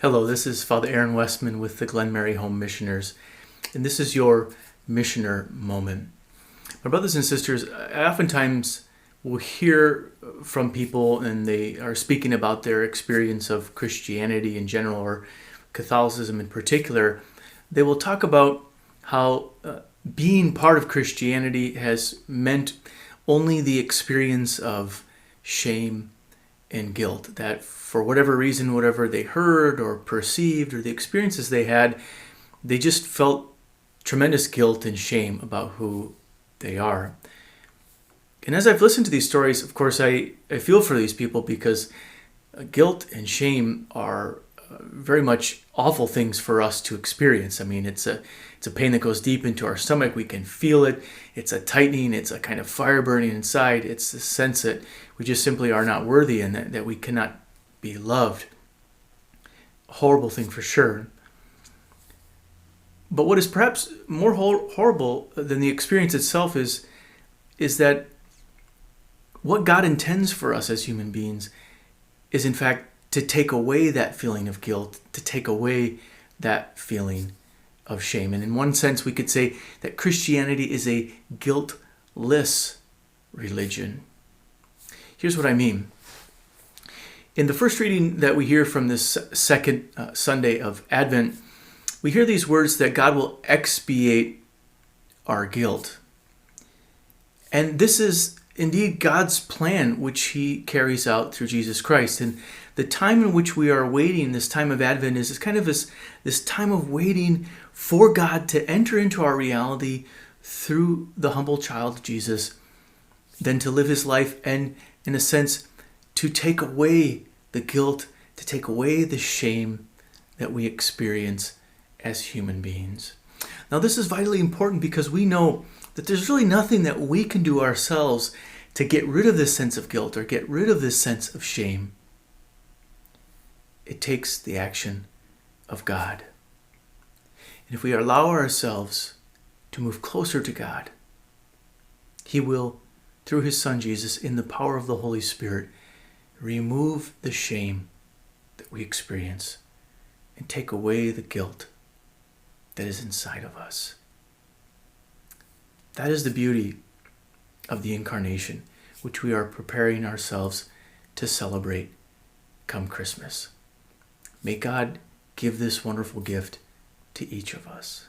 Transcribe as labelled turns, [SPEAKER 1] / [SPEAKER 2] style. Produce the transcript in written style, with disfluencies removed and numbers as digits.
[SPEAKER 1] Hello, this is Father Aaron Westman with the Glen Mary Home Missioners, and this is your Missioner Moment. My brothers and sisters, I oftentimes will hear from people and they are speaking about their experience of Christianity in general or Catholicism in particular. They will talk about how being part of Christianity has meant only the experience of shame and guilt, that for whatever reason, whatever they heard or perceived or the experiences they had, they just felt tremendous guilt and shame about who they are. And as I've listened to these stories, of course, I feel for these people because guilt and shame are very much awful things for us to experience. I mean, it's a pain that goes deep into our stomach. We can feel it. It's a tightening. It's a kind of fire burning inside. It's the sense that we just simply are not worthy and that we cannot be loved. A horrible thing for sure. But what is perhaps more horrible than the experience itself is that what God intends for us as human beings is in fact to take away that feeling of guilt, to take away that feeling of shame. And in one sense, we could say that Christianity is a guiltless religion. Here's what I mean. In the first reading that we hear from this second Sunday of Advent, we hear these words that God will expiate our guilt. And this is indeed God's plan, which he carries out through Jesus Christ. And the time in which we are waiting, this time of Advent, is kind of this time of waiting for God to enter into our reality through the humble child Jesus, then to live his life and, in a sense, to take away the guilt, to take away the shame that we experience as human beings. Now, this is vitally important because we know that there's really nothing that we can do ourselves to get rid of this sense of guilt or get rid of this sense of shame. It takes the action of God. And if we allow ourselves to move closer to God, he will, through his Son Jesus, in the power of the Holy Spirit, remove the shame that we experience and take away the guilt that is inside of us. That is the beauty of the Incarnation, which we are preparing ourselves to celebrate come Christmas. May God give this wonderful gift to each of us.